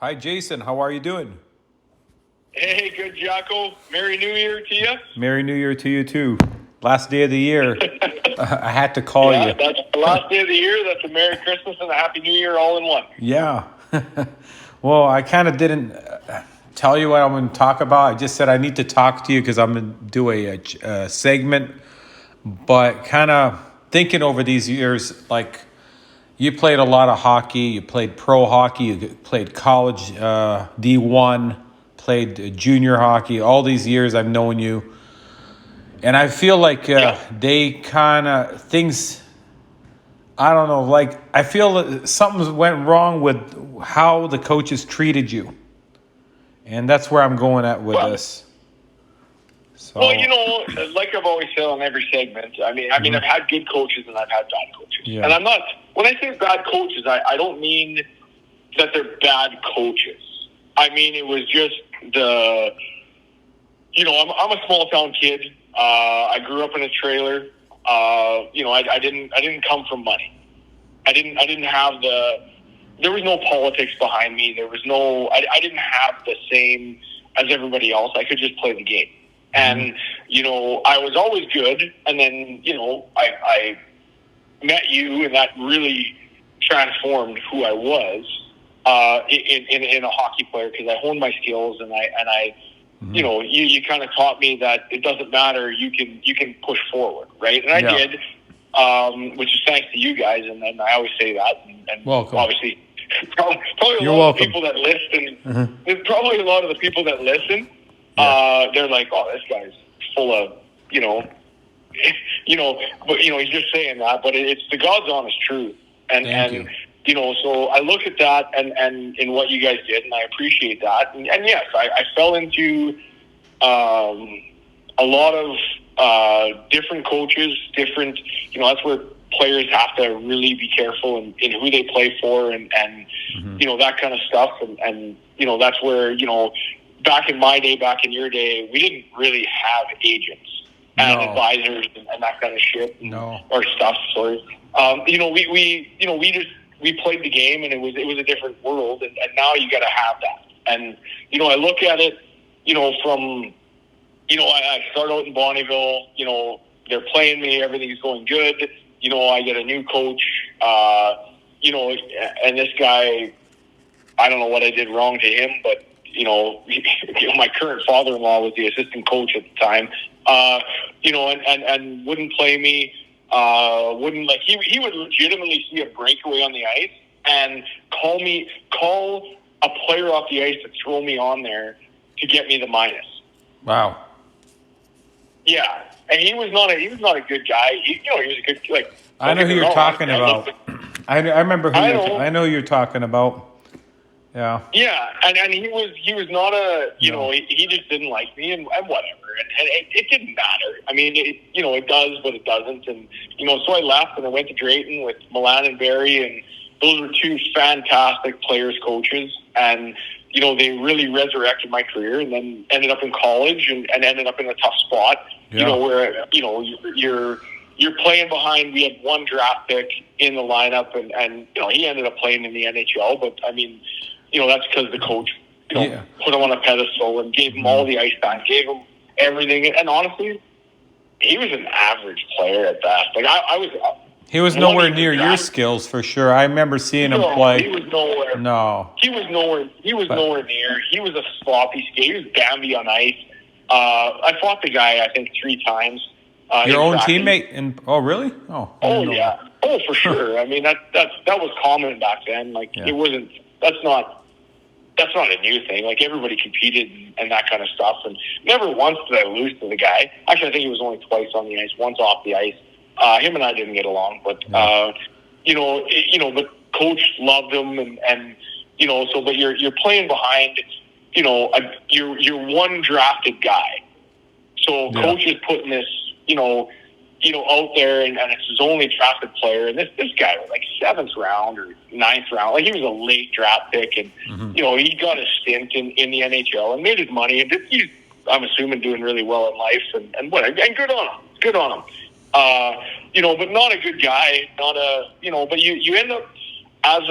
Hi, Jason. How are you doing? Hey, good, Jocko. Merry New Year to you. Merry New Year to you, too. Last day of the year. I had to call Yeah, you. that's the last day of the year. That's a Merry Christmas and a Happy New Year all in one. Yeah. Well, I kind of didn't tell you what I'm going to talk about. I just said I need to talk to you because I'm going to do a segment. But kind of thinking over these years, like you played a lot of hockey, you played pro hockey, you played college D1, played junior hockey. All these years I've known you. And I feel like Yeah. they kind of things. I don't know. Like I feel that something went wrong with how the coaches treated you, and that's where I'm going at with Well, this. well, So like I've always said on every segment, I mean, I've had good coaches and I've had bad coaches. And yeah, I'm not, when I say bad coaches, I don't mean that they're bad coaches. I mean, it was just I'm a small town kid. I grew up in a trailer. I didn't come from money. I didn't have there was no politics behind me. There was I didn't have the same as everybody else. I could just play the game. And, I was always good. And then, I met you and that really transformed who I was, in a hockey player because I honed my skills and you kind of taught me that it doesn't matter. You can push forward. Right. And I yeah. did. Which is thanks to you guys, and I always say that. And Welcome. obviously, probably a You're lot of welcome. the people that listen. There's probably a lot of the people that listen. Yeah. They're like, "Oh, this guy's full of," But he's just saying that. But it's the God's honest truth, Thank and you. So I look at that and in what you guys did, and I appreciate that. And yes, I fell into a lot of different coaches, different, that's where players have to really be careful in who they play for and that kind of stuff. And that's where, back in my day, back in your day, we didn't really have agents and No. advisors and that kind of shit No. or stuff. Sorry. We played the game and it was a different world. And now you got to have that. And, I look at it, from, I start out in Bonnyville, they're playing me, everything's going good. I get a new coach, and this guy, I don't know what I did wrong to him, but, my current father-in-law was the assistant coach at the time, and wouldn't play me, he would legitimately see a breakaway on the ice and call a player off the ice to throw me on there to get me the minus. Wow. Yeah, and he was not a good guy. He was a good I know who you're talking about. I remember who I know you're talking about. Yeah. Yeah, and he was not he just didn't like me and whatever, and it didn't matter. I mean, it does, but it doesn't, and so I left and I went to Drayton with Milan and Barry, and those were two fantastic players, coaches, and they really resurrected my career, and then ended up in college and ended up in a tough spot. Yeah. Where you're playing behind. We had one draft pick in the lineup, and he ended up playing in the NHL. But I mean, that's because the coach put him on a pedestal and gave him all the ice time, gave him everything. And honestly, he was an average player at best. Like I was. He was nowhere near your skills for sure. I remember seeing him play. He was nowhere. No. He was nowhere. Nowhere near. He was a sloppy skate. He was Bambi on ice. I fought the guy, I think, 3 times. Your own teammate? Oh, really? Oh, yeah. Oh, for sure. I mean, that was common back then. Like, It wasn't. That's not a new thing. Like, everybody competed and that kind of stuff. And never once did I lose to the guy. Actually, I think it was only twice on the ice. Once off the ice. Him and I didn't get along, but but coach loved him, and but you're playing behind, you're one drafted guy, so coach is putting this, out there, and it's his only drafted player, and this guy was like 7th round or 9th round, like he was a late draft pick, and he got a stint in the NHL and made his money, and he's, I'm assuming, doing really well in life, and good on him. But not a good guy, but you end up as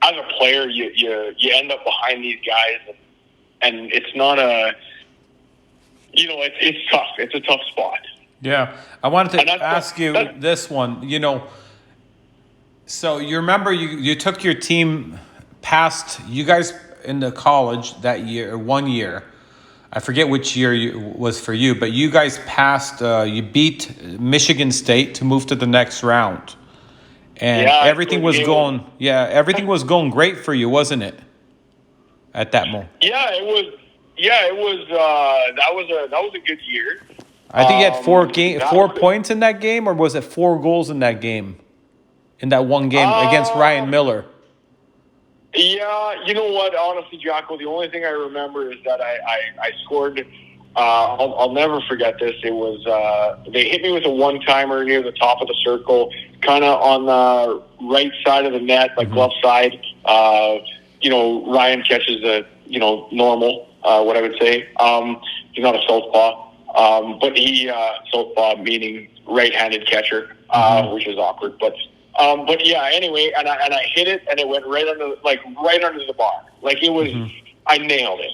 as a player, you end up behind these guys, and it's not a, it's tough. It's a tough spot. Yeah, I wanted And to ask you this one. So you remember you took your team past you guys in the college that year, 1 year. I forget which year was for you, but you guys passed. You beat Michigan State to move to the next round, and yeah, everything was going. Yeah, everything was going great for you, wasn't it? At that moment, yeah, it was. Yeah, it was. That was a good year. I think you had That 4 points in that game, or was it 4 goals in that game? In that one game against Ryan Miller. Yeah, you know what? Honestly, Jocko, the only thing I remember is that I scored. I'll never forget this. It was they hit me with a one-timer near the top of the circle, kind of on the right side of the net, like glove side. Ryan catches a normal, what I would say. He's not a southpaw, but he southpaw meaning right-handed catcher, which is awkward, but yeah, anyway, and I hit it, and it went right under the bar. Like it was, I nailed it,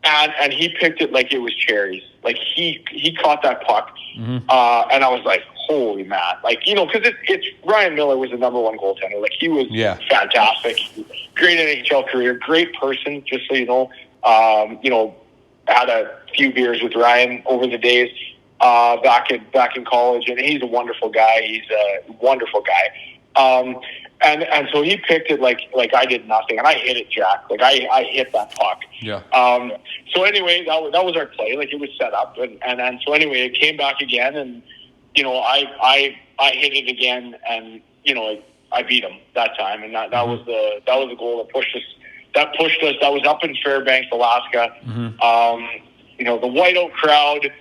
and he picked it like it was cherries. Like he caught that puck, and I was like, holy man, because it's Ryan Miller was the number one goaltender. Like he was fantastic, great NHL career, great person. Just so you know, had a few beers with Ryan over the days. Back in college, and he's a wonderful guy. He's a wonderful guy. And so he picked it like I did nothing, and I hit it, Jack. Like I hit that puck. Yeah. So anyway, that was our play. Like it was set up, and so anyway, it came back again, and I hit it again, and I beat him that time, and that was the goal that pushed us. That was up in Fairbanks, Alaska. The whiteout crowd.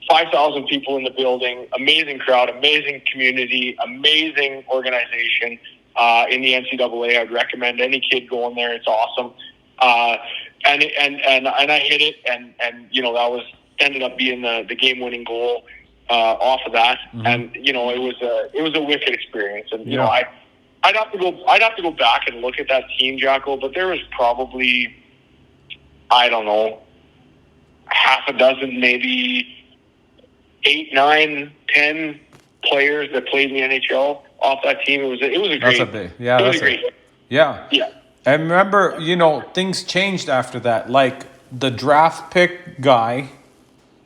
5,000 people in the building, amazing crowd, amazing community, amazing organization in the NCAA. I'd recommend any kid going there. It's awesome. And I hit it, and that was ended up being the game-winning goal off of that. And it was a wicked experience. And I'd have to go back and look at that team, Jocko. But there was probably, I don't know, half a dozen, maybe 8, 9, 10 players that played in the NHL off that team. It was a great. Yeah. I remember, things changed after that. Like the draft pick guy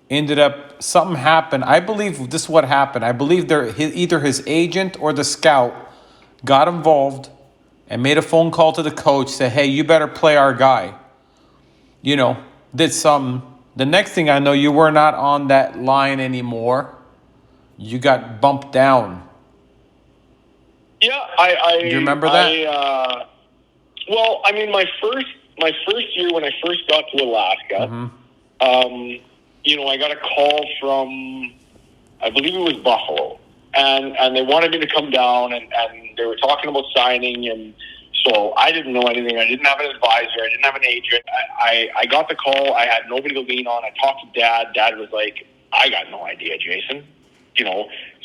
ended up, something happened. I believe this is what happened. I believe either his agent or the scout got involved and made a phone call to the coach, said, hey, you better play our guy. Did some. The next thing I know, you were not on that line anymore. You got bumped down. Yeah, I do you remember that? Well, I mean, my first year when I first got to Alaska, I got a call from, I believe it was Buffalo, and they wanted me to come down, and they were talking about signing, and so I didn't know anything. I didn't have an advisor. I didn't have an agent. I got the call. I had nobody to lean on. I talked to Dad. Dad was like, I got no idea, Jason.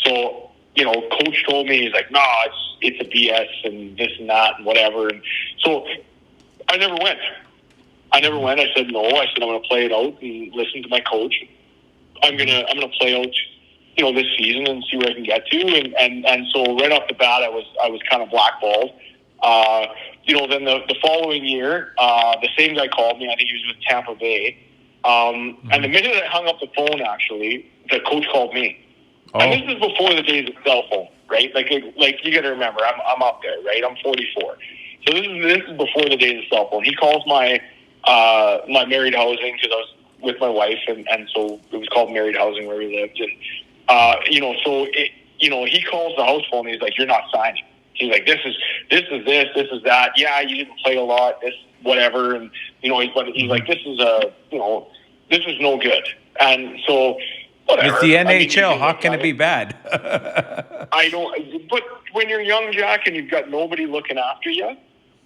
So, Coach told me, he's like, nah, it's a BS and this and that and whatever. And so I never went. I said no. I said, I'm going to play it out and listen to my coach. I'm going to play out, this season and see where I can get to. And so right off the bat, I was kind of blackballed. Then the following year, the same guy called me. I think he was with Tampa Bay. And the minute I hung up the phone, actually, the coach called me. Oh. And this is before the days of cell phone, right? Like you got to remember, I'm up there, right? I'm 44. So this is before the days of cell phone. He calls my married housing, because I was with my wife, and so it was called married housing where we lived. And he calls the house phone. And he's like, "You're not signing." He's like, this is that. Yeah, you didn't play a lot. This whatever, and he's like, this is no good. And so, whatever. It's the NHL. How can it be bad? I don't. But when you're young, Jack, and you've got nobody looking after you,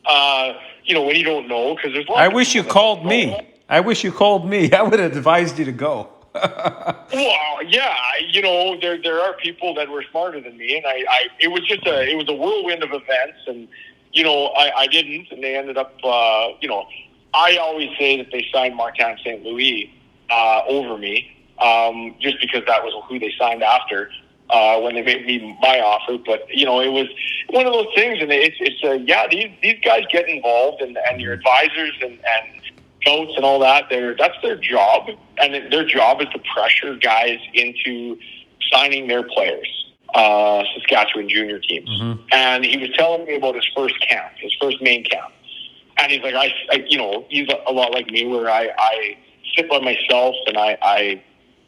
when you don't know, because there's. I wish you called me. I would have advised you to go. Well, yeah, there are people that were smarter than me, and it was a whirlwind of events, and I didn't, and they ended up, I always say that they signed Martin St. Louis over me, just because that was who they signed after when they made me my offer. But, it was one of those things, and these guys get involved, and your advisors and scouts and all that, that's their job, and their job is to pressure guys into signing their players. Saskatchewan junior teams. Mm-hmm. And he was telling me about his first camp, his first main camp. And he's like, he's a lot like me, where I sit by myself and I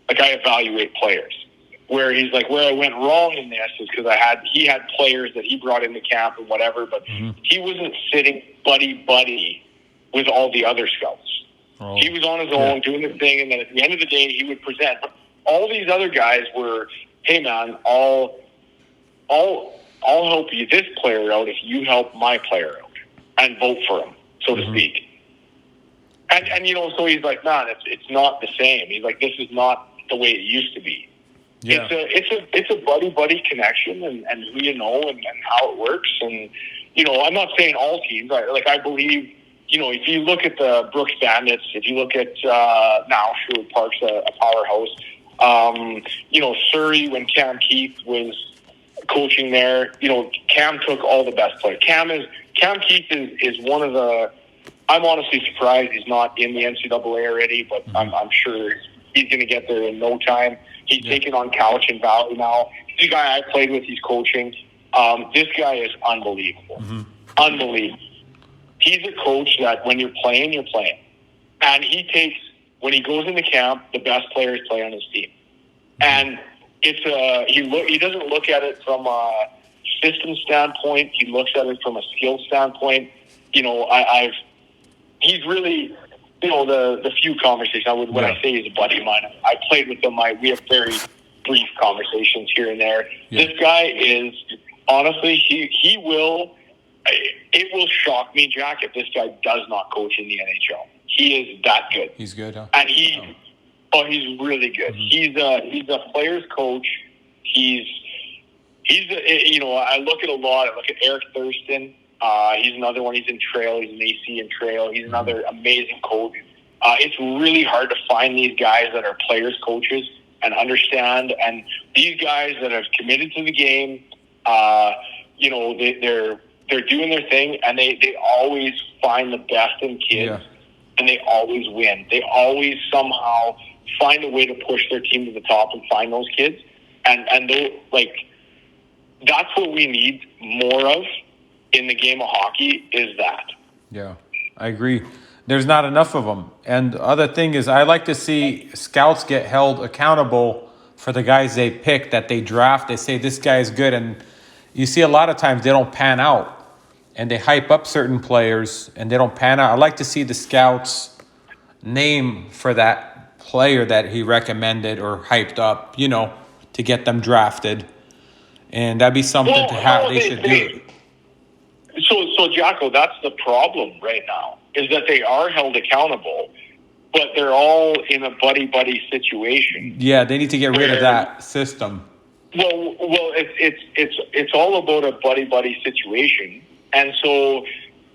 evaluate players. Where he's like, where I went wrong in this is because he had players that he brought into camp and whatever, but he wasn't sitting buddy with all the other scouts. Oh. He was on his own doing his thing, and then at the end of the day, he would present. But all these other guys were, hey man, I'll help you this player out if you help my player out and vote for him, so to speak. And so he's like, man, it's not the same. He's like, this is not the way it used to be. Yeah. It's a buddy connection, and who you know and how it works. And I'm not saying all teams. I believe, if you look at the Brooks Bandits, if you look at now Sherwood Park's a powerhouse. Surrey, when Cam Keith was coaching there, Cam took all the best players. Cam Keith is one of the. I'm honestly surprised he's not in the NCAA already, but I'm sure he's going to get there in no time. He's taking on Cowichan Valley now. He's a guy I played with. He's coaching. This guy is unbelievable. Unbelievable. He's a coach that when you're playing, and he takes. When he goes into camp, the best players play on his team, and he doesn't look at it from a system standpoint. He looks at it from a skill standpoint. He's really, the few conversations. When I say he's a buddy of mine, I played with him. We have very brief conversations here and there. Yeah. This guy is honestly, he will. It will shock me, Jack, if this guy does not coach in the NHL. He is that good. He's good, huh? And he's really good. He's a player's coach. I look at a lot. I look at Eric Thurston. He's another one. He's in Trail. He's an AC in Trail. He's another amazing coach. It's really hard to find these guys that are players coaches and understand. And these guys that have committed to the game, they're doing their thing, and they always find the best in kids. Yeah. And they always win. They always somehow find a way to push their team to the top and find those kids. And they that's what we need more of in the game of hockey, is that. Yeah, I agree. There's not enough of them. And the other thing is, I like to see scouts get held accountable for the guys they pick, that they draft. They say this guy is good, and you see a lot of times they don't pan out. And they hype up certain players, and they don't pan out. I like to see the scouts name for that player that he recommended or hyped up, to get them drafted. And that'd be something they should do. So Jacko, that's the problem right now, is that they are held accountable, but they're all in a buddy situation. Yeah, they need to get rid of that system. Well, it's all about a buddy situation. And so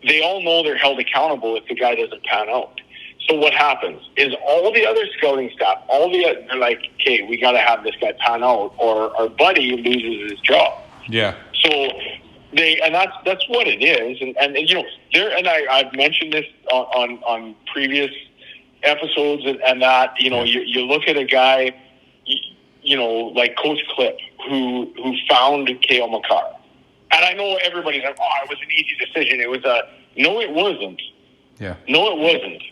they all know they're held accountable if the guy doesn't pan out. So what happens is all the other scouting staff, they're like, okay, we got to have this guy pan out, or our buddy loses his job. Yeah. So that's what it is. And I've mentioned this on previous episodes, and that, you look at a guy, like Coach Clip, who found Cale Makar. And I know everybody's like, it was an easy decision. No, it wasn't. Yeah. No, it wasn't.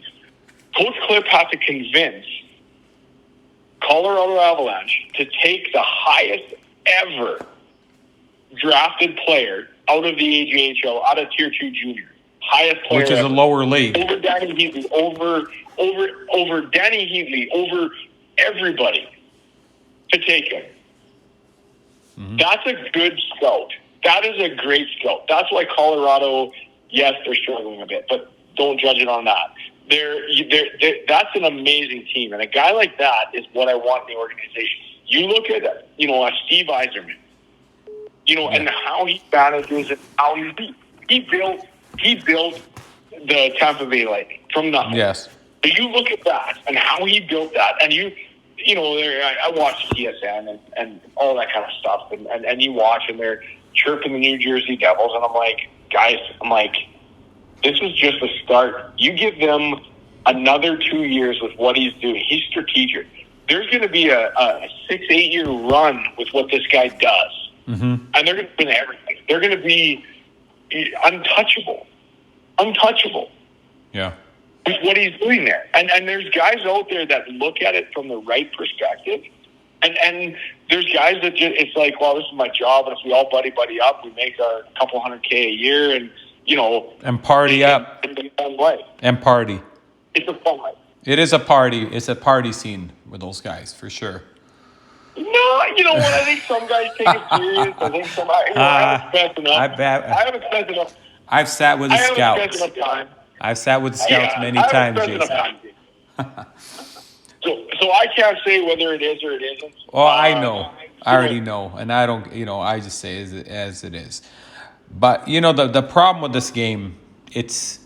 Coach Clip had to convince Colorado Avalanche to take the highest ever drafted player out of the AJHL, out of Tier 2 junior. Highest player. Which is a lower league. Over Danny Heatley, over Danny Heatley, over everybody to take him. Mm-hmm. That's a good scout. That is a great scout. That's why Colorado, yes, they're struggling a bit, but don't judge it on that. That's an amazing team, and a guy like that is what I want in the organization. You look at, a Steve Yzerman, and how he manages and how he beats. he built the Tampa Bay Lightning from nothing. Yes. So you look at that and how he built that, and you know, I watch TSN and all that kind of stuff, and you watch and they're chirping the New Jersey Devils, and I'm like, guys, this is just a start. You give them another 2 years with what he's doing. He's strategic. There's going to be a 6-8 year run with what this guy does, and they're going to win everything. They're going to be untouchable. Yeah. With what he's doing there. And there's guys out there that look at it from the right perspective. And there's guys that just, it's like, well, this is my job, and if we all buddy up, we make a couple $100K a year, and, you know. And party up. And party. It's a fun life. It is a party. It's a party scene with those guys, for sure. No, you know what? I think some guys take it serious. I think some, I haven't spent enough. I haven't spent enough. I've sat with the scouts. I haven't spent enough time. I've sat with the scouts many times, Jason. So I can't say whether it is or it isn't. Oh, I know. I already know. And I don't, I just say as it is. But, the problem with this game, it's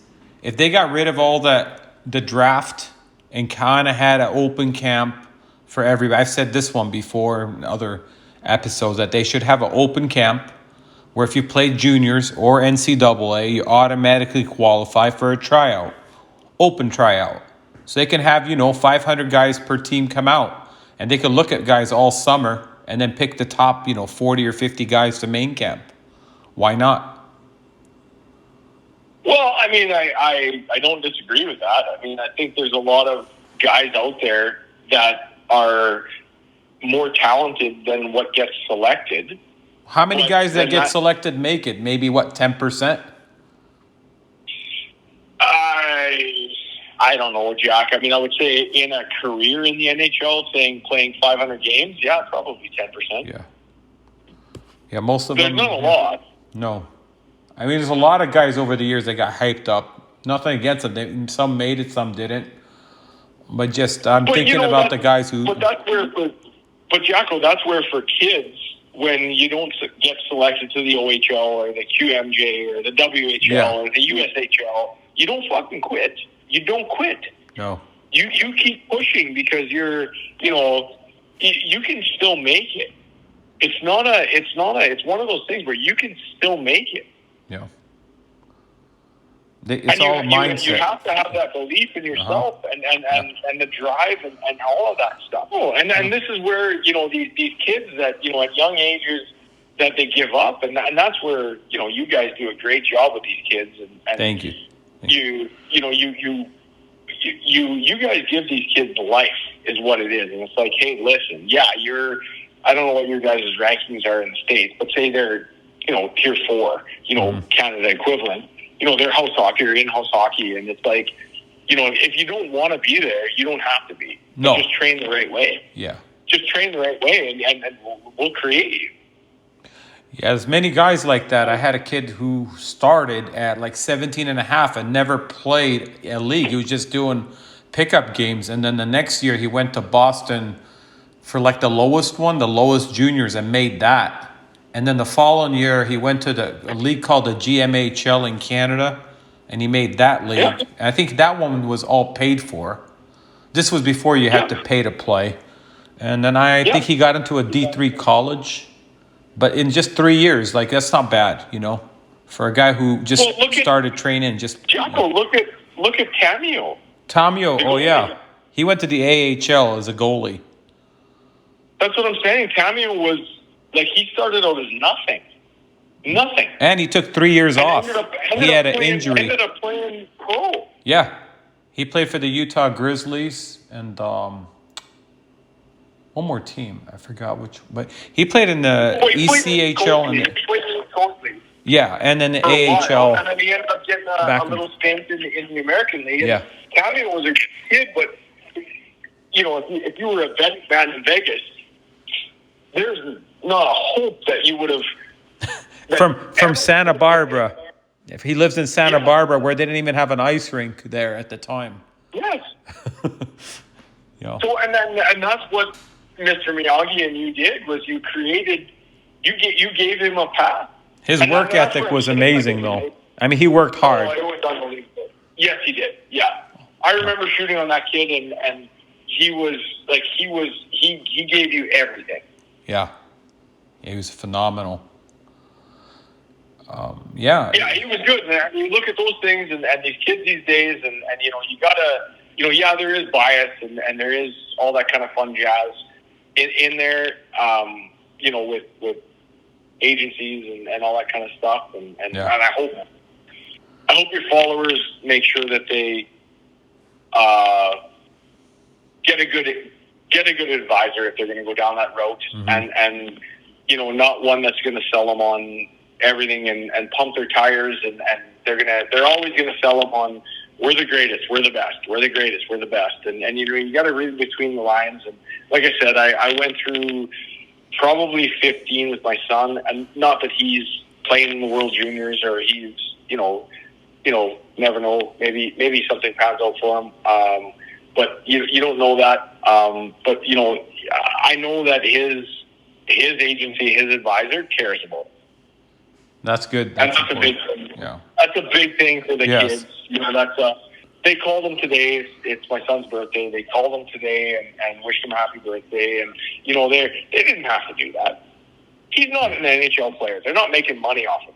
if they got rid of all the draft and kind of had an open camp for everybody. I've said this one before in other episodes, that they should have an open camp where if you play juniors or NCAA, you automatically qualify for a tryout, open tryout. So they can have, 500 guys per team come out, and they can look at guys all summer and then pick the top, 40 or 50 guys to main camp. Why not? Well, I mean, I don't disagree with that. I mean, I think there's a lot of guys out there that are more talented than what gets selected. How many guys that get selected make it? Maybe, 10%? I don't know, Jack. I mean, I would say in a career in the NHL, playing 500 games, yeah, probably 10%. Yeah. Yeah, most of them. There's not a lot. No. I mean, there's a lot of guys over the years that got hyped up. Nothing against them. Some made it, some didn't. But I'm thinking about the guys who... But Jacko, that's where for kids, when you don't get selected to the OHL or the QMJ or the WHL or the USHL, you don't fucking quit. You don't quit. No. You keep pushing because you can still make it. It's one of those things where you can still make it. Yeah. It's all mindset. You have to have that belief in yourself and the drive and all of that stuff. Oh, and this is where, these kids that, at young ages that they give up. And that's where, you guys do a great job with these kids. And Thank you. You guys give these kids life is what it is. And it's like, hey, listen, I don't know what your guys' rankings are in the States, but say they're, tier 4, Canada equivalent. They're house hockey or in-house hockey, and it's like, if you don't want to be there, you don't have to be. No. Just train the right way. Yeah. Just train the right way, and we'll create you. Yeah, there's many guys like that. I had a kid who started at 17 and a half and never played a league. He was just doing pickup games, and then the next year he went to Boston for the lowest juniors, and made that. And then the following year, he went to a league called the GMHL in Canada, and he made that league. Yeah. And I think that one was all paid for. This was before you had to pay to play. And then I think he got into a D3 college. But in just 3 years, that's not bad, for a guy who just started training. Jacko, look at Tamio. Tamio, oh yeah. He went to the AHL as a goalie. That's what I'm saying. Tamio was... he started out as nothing. And he took 3 years off. He had an injury. Ended up playing pro. Yeah. He played for the Utah Grizzlies and one more team. I forgot which. But he played in the ECHL. Yeah, and then the AHL. And then he ended up getting a little stint in the American League. Yeah. Tamio was a good kid, but, if you were a betting man in Vegas, there's not a hope that you would have... From Santa Barbara. If he lives in Santa Barbara, where they didn't even have an ice rink there at the time. Yes. Yeah. So, and that's what Mr. Miyagi and you did, was you gave him a path. His work ethic was amazing, though. I mean, he worked hard. Oh, it was unbelievable. Yes, he did. Yeah, I remember shooting on that kid, and he was like he gave you everything. Yeah, he was phenomenal. Yeah. Yeah, he was good, man. You look at those things, and these kids these days, and you gotta, yeah, there is bias, and there is all that kind of fun jazz in there, with agencies and all that kind of stuff, and Yeah. and I hope your followers make sure that they get a good advisor if they're going to go down that route, and not one that's going to sell them on everything and pump their tires, and they're always going to sell them on we're the greatest, we're the best, we're the greatest, we're the best, and you got to read between the lines. And like I said, I went through probably 15 with my son, and not that he's playing in the World Juniors or he's never know, maybe something pans out for him, but you don't know that, but I know that his agency, his advisor cares about him. That's good. And That's that's a big important. thing. Yeah. That's a big thing for the Yes. kids. That's they called him today. It's my son's birthday. They called him today and wished him happy birthday. And they didn't have to do that. He's not an NHL player. They're not making money off him.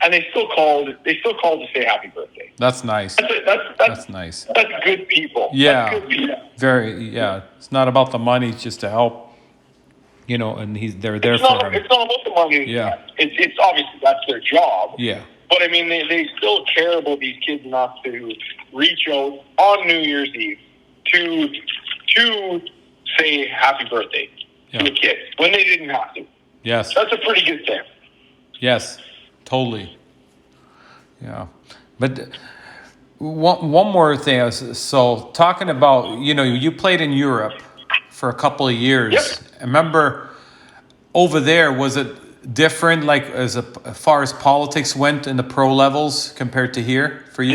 And they still called to say happy birthday. That's nice. That's Nice. That's good people. Yeah. That's good people. Very. Yeah. It's not about the money. It's just to help. And they're there It's for not, him. it's not about the money. Yeah. It's obviously that's their job. Yeah. But I mean, they still care about these kids enough to reach out on New Year's Eve to say happy birthday to a kid when they didn't have to. Yes. That's a pretty good thing. Yes. Totally. Yeah. But one more thing. So talking about, you played in Europe for a couple of years. Yep. I remember over there, was it different, like as far as politics went in the pro levels compared to here for you?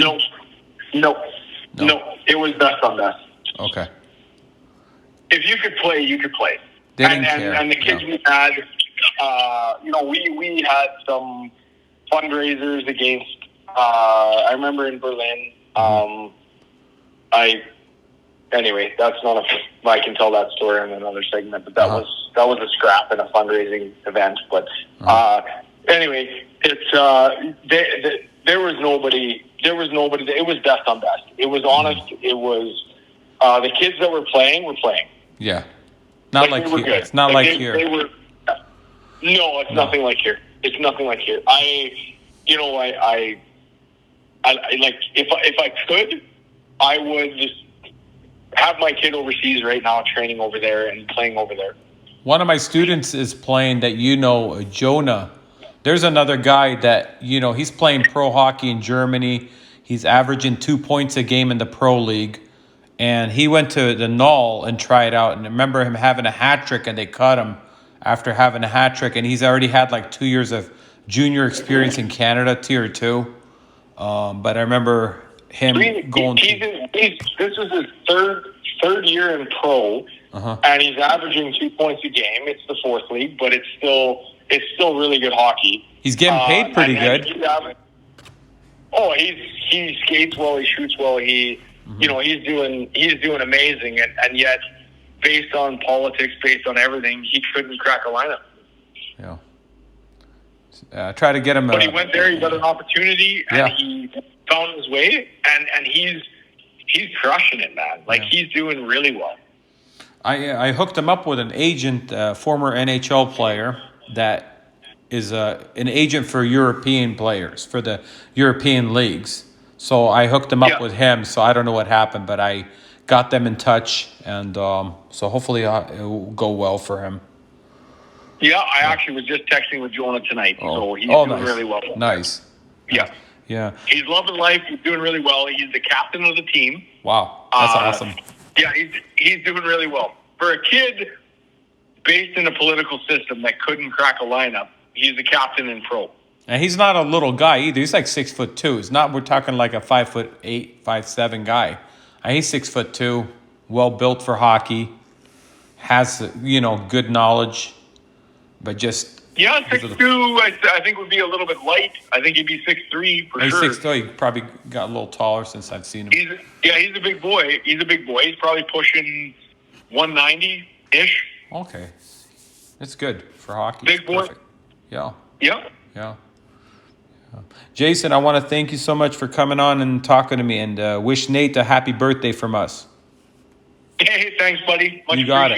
No. It was best on best. Okay. If you could play, you could play. They didn't care. And the kids we had, we had some fundraisers against. I remember in Berlin. Anyway, that's not a. I can tell that story in another segment, but that was a scrap in a fundraising event. But anyway, it's there was nobody. There was nobody. It was best on best. It was honest. It was the kids that were playing. Yeah. Not like we were here. good. It's not like they, here. They were. No, it's nothing like here. It's nothing like here. I like if I could, I would just have my kid overseas right now, training over there and playing over there. One of my students is playing that Jonah. There's another guy that, he's playing pro hockey in Germany. He's averaging 2 points a game in the pro league. And he went to the Null and tried out. And I remember him having a hat trick and they cut him after having a hat trick. And he's already had like 2 years of junior experience in Canada, tier 2. But I remember him going. This is his third year in pro, and he's averaging 2 points a game. It's the fourth league, but it's still really good hockey. He's getting paid pretty good. He skates well. He shoots well. He's doing amazing, and yet based on politics, based on everything, he couldn't crack a lineup. Yeah. Try to get him. But he went there. He got an opportunity, and Yeah. he found his way. And he's crushing it, man. Like he's doing really well. I hooked him up with an agent, former NHL player that is an agent for European players for the European leagues. So I hooked him up with him. So I don't know what happened, but I got them in touch, and so hopefully it will go well for him. Yeah, I actually was just texting with Jonah tonight, so he's doing really well. Nice. Yeah. Yeah. He's loving life. He's doing really well. He's the captain of the team. Wow, that's awesome. Yeah, he's doing really well. For a kid based in a political system that couldn't crack a lineup, he's the captain in pro. And he's not a little guy either. He's like 6'2". It's not. We're talking like a 5'8", 5'7" guy. And he's 6'2", well built for hockey. Has good knowledge, but just Yeah, Because of 6'2", I think would be a little bit light. I think he'd be 6'3" for He's sure. 6'3". He probably got a little taller since I've seen him. He's a big boy. He's a big boy. He's probably pushing 190-ish. Okay, it's good for hockey. Big It's boy. perfect. Yeah, Yeah. yeah. Jason, I want to thank you so much for coming on and talking to me, and wish Nate a happy birthday from us. Hey, thanks, buddy. Much You got it.